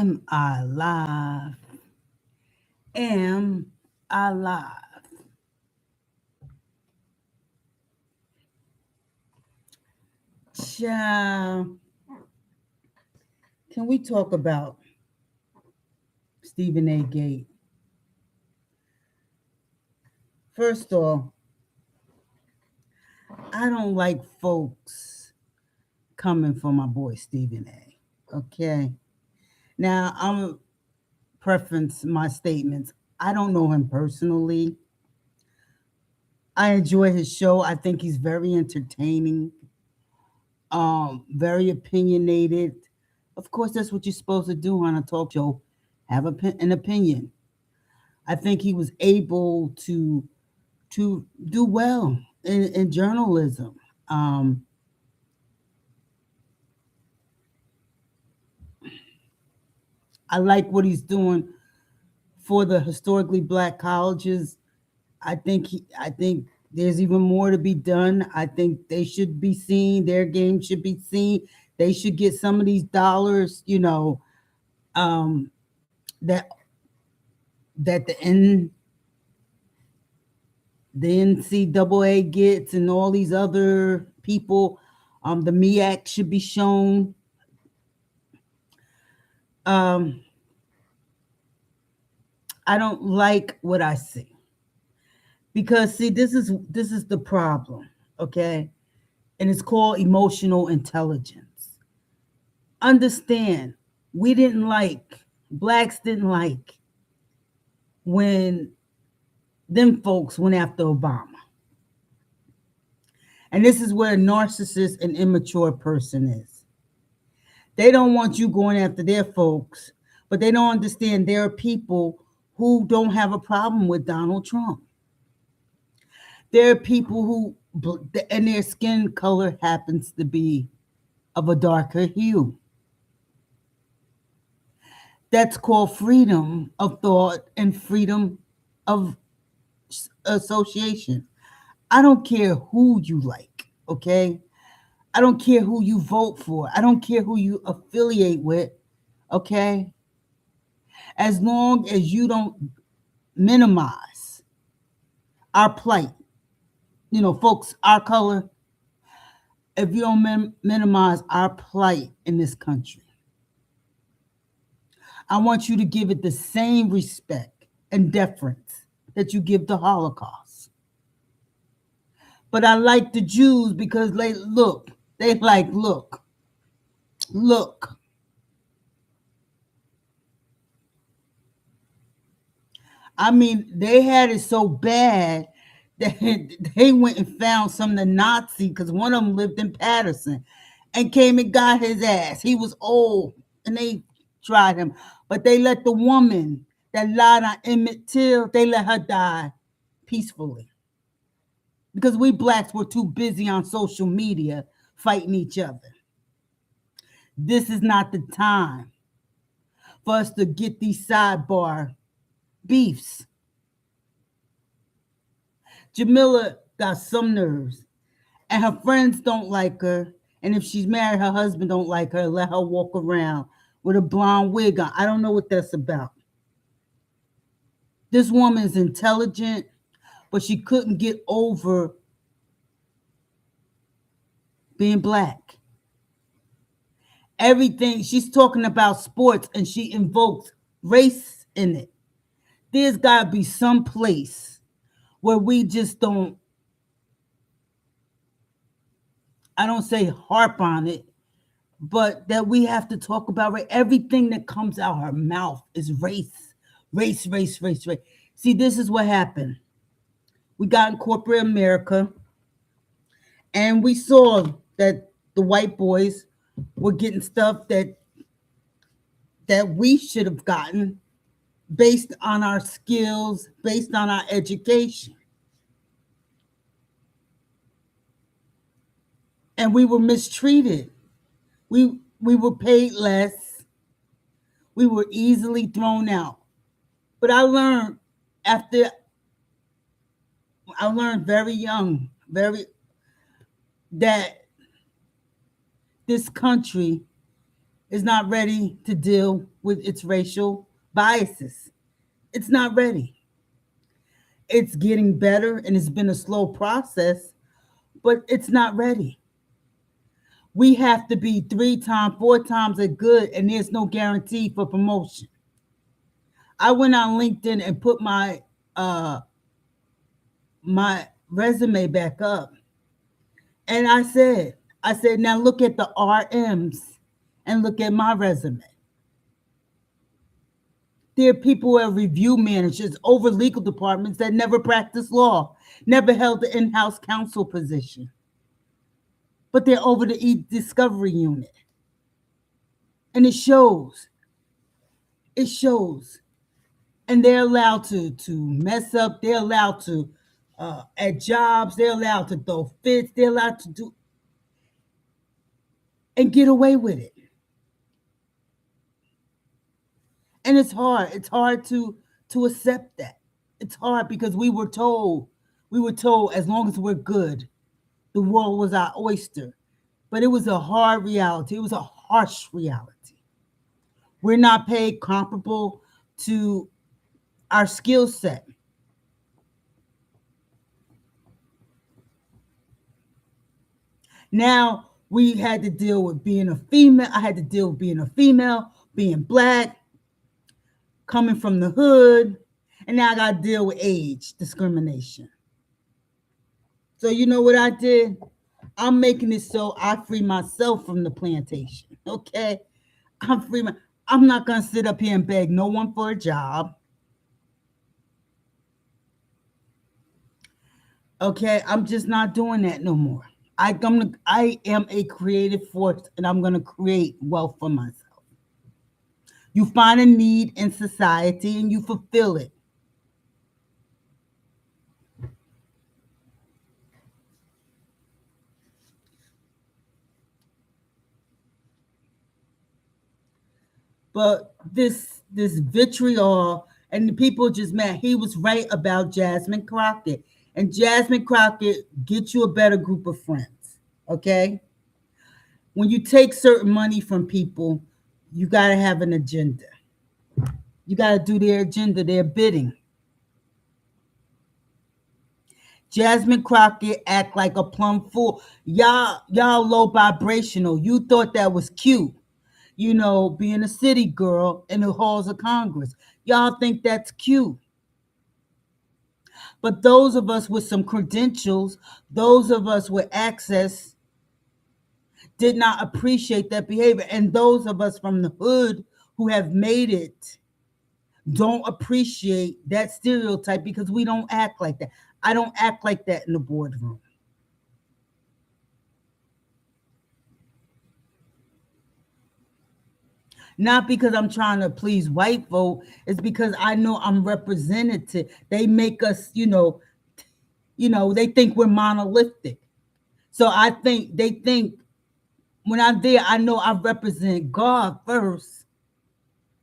Am I live? Am I live? Child, can we talk about Stephen A. Gate? First off, I don't like folks coming for my boy Stephen A. Okay. Now I'm preference my statements. I don't know him personally. I enjoy his show. I think he's very entertaining, very opinionated. Of course, that's what you're supposed to do on a talk show. Have an opinion. I think he was able to do well in journalism. Um, I like what he's doing for the historically black colleges. I think there's even more to be done. I think they should be seen. Their game should be seen. They should get some of these dollars. Um, that that the NCAA gets and all these other people. The MEAC should be shown. Um, I don't like what I see because see this is the problem, okay? And it's called emotional intelligence. Understand, we didn't like blacks didn't like when them folks went after Obama. And this is where a narcissist and immature person is. They don't want you going after their folks, but they don't understand there are people who don't have a problem with Donald Trump. There are people who, and their skin color happens to be of a darker hue. That's called freedom of thought and freedom of association. I don't care who you like, okay? I don't care who you vote for. I don't care who you affiliate with, okay? As long as you don't minimize our plight, folks, our color, if you don't minimize our plight in this country, I want you to give it the same respect and deference that you give the Holocaust. But I like the Jews because they like, look. I mean, they had it so bad that they went and found some of the Nazi, because one of them lived in Patterson, and came and got his ass. He was old, and they tried him. But they let the woman that lied on Emmett Till, they let her die peacefully. Because we blacks were too busy on social media fighting each other. This is not the time for us to get these sidebar beefs. Jamila got some nerves, and her friends don't like her. And if she's married, her husband don't like her. Let her walk around with a blonde wig on. I don't know what that's about. This woman is intelligent, but she couldn't get over being black. Everything she's talking about sports, and she invokes race in it. There's got to be some place where we just don't, I don't say harp on it, but that we have to talk about everything that comes out her mouth is race, race, race, race, race. See, this is what happened. We got in corporate America, and we saw that the white boys were getting stuff that we should have gotten based on our skills, based on our education. And we were mistreated. We were paid less. We were easily thrown out. But after I learned very young, that this country is not ready to deal with its racial biases. It's not ready. It's getting better and it's been a slow process, but it's not ready. We have to be 3 times, 4 times as good, and there's no guarantee for promotion. I went on LinkedIn and put uh my resume back up, and I said, now look at the RMs and look at my resume. There are people who are review managers over legal departments that never practiced law, never held the in-house counsel position, but they're over the e-discovery unit. And it shows. It shows. And they're allowed to mess up. They're allowed to at jobs. They're allowed to throw fits. They're allowed to do and get away with it. And it's hard. It's hard to accept that. It's hard because we were told as long as we're good, the world was our oyster. But it was a hard reality. It was a harsh reality. We're not paid comparable to our skill set. Now we had to deal with being a female. I had to deal with being a female, being black, coming from the hood, and now I got to deal with age discrimination. So you know what I did? I'm making it so I free myself from the plantation. Okay, I'm free. I'm not gonna sit up here and beg no one for a job. Okay, I'm just not doing that no more. I am a creative force, and I'm gonna create wealth for myself. You find a need in society and you fulfill it. But this vitriol and the people just mad. He was right about Jasmine Crockett, and Jasmine Crockett get you a better group of friends. Okay, when you take certain money from people, you got to have an agenda. You got to do their agenda, their bidding. Jasmine Crockett act like a plum fool. Y'all low vibrational. You thought that was cute, being a city girl in the halls of Congress. Y'all think that's cute. But those of us with some credentials, those of us with access, did not appreciate that behavior. And those of us from the hood who have made it don't appreciate that stereotype because we don't act like that. I don't act like that in the boardroom. Not because I'm trying to please white folk, it's because I know I'm representative. They make us, they think we're monolithic. So they think when I'm there, I know I represent God first,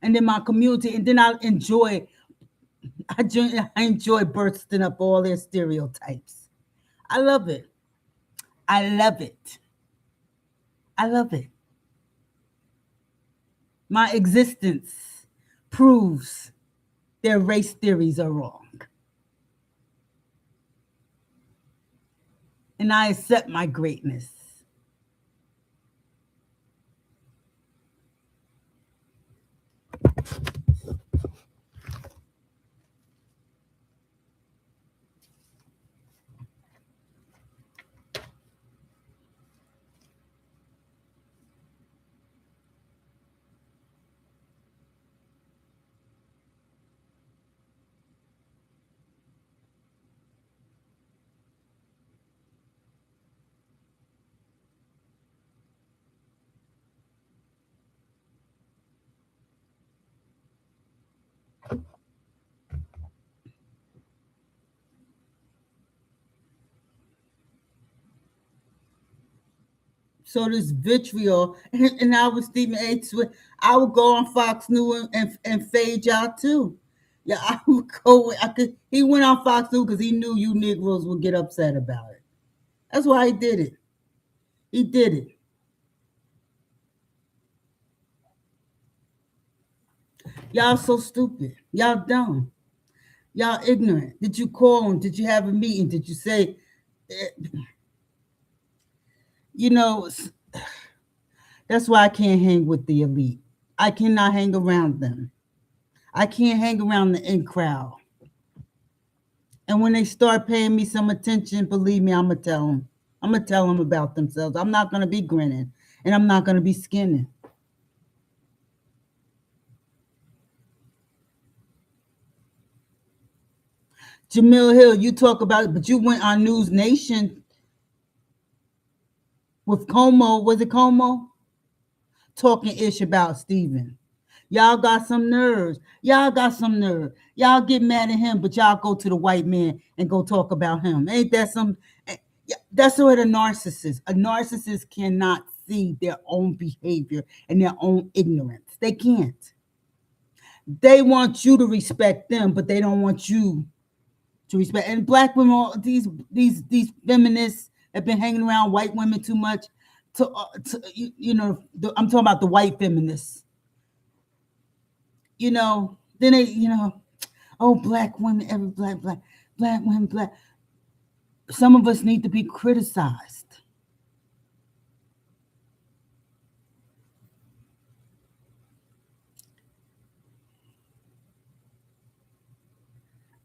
and then my community, and then I enjoy bursting up all their stereotypes. I love it. I love it. I love it. My existence proves their race theories are wrong. And I accept my greatness. So this vitriol, and I was Stephen A. Smith. I would go on Fox News and fade y'all too. Yeah, I would go. I could. He went on Fox News because he knew you Negroes would get upset about it. That's why he did it. He did it. Y'all so stupid. Y'all dumb. Y'all ignorant. Did you call them? Did you have a meeting? Did you say, eh, you know, that's why I can't hang with the elite. I cannot hang around them. I can't hang around the in crowd. And when they start paying me some attention, believe me, I'm gonna tell them. I'm gonna tell them about themselves. I'm not gonna be grinning, and I'm not gonna be skinning. Jamil Hill, you talk about it, but you went on News Nation with Como. Was it Como? Talking ish about Steven. Y'all got some nerves. Y'all got some nerve. Y'all get mad at him, but y'all go to the white man and go talk about him. Ain't that some? Yeah, that's what a narcissist. A narcissist cannot see their own behavior and their own ignorance. They can't. They want you to respect them, but they don't want you to respect. And black women, all these feminists have been hanging around white women too much. I'm talking about the white feminists. Then they, oh, black women, every black women, black. Some of us need to be criticized.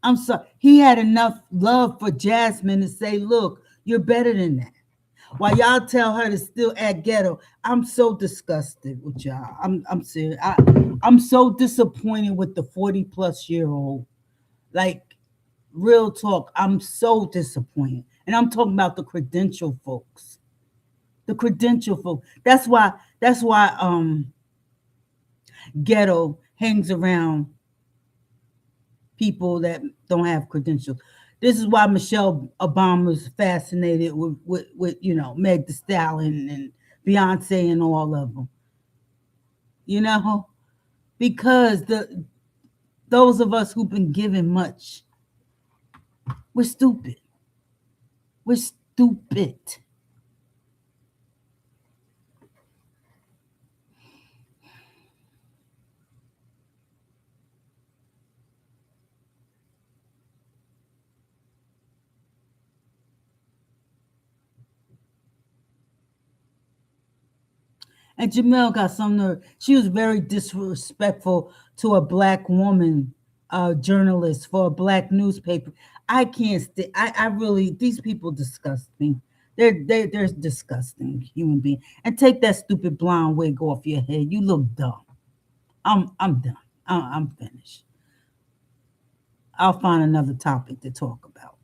I'm sorry. He had enough love for Jasmine to say, look, you're better than that. While y'all tell her to still act ghetto, I'm so disgusted with y'all. I'm serious. I'm so disappointed with the 40-plus-year-old. Like, real talk, I'm so disappointed. And I'm talking about the credential folks. The credential folks. That's why ghetto hangs around people that don't have credentials. This is why Michelle Obama's fascinated with Meg Thee Stallion and Beyonce and all of them. You know, because those of us who've been given much, we're stupid. We're stupid. And Jamel got some nerve. She was very disrespectful to a black woman journalist for a black newspaper. I can't stay. I really, these people disgust me. They're disgusting human being. And take that stupid blonde wig off your head. You look dumb. I'm done. I'm finished. I'll find another topic to talk about.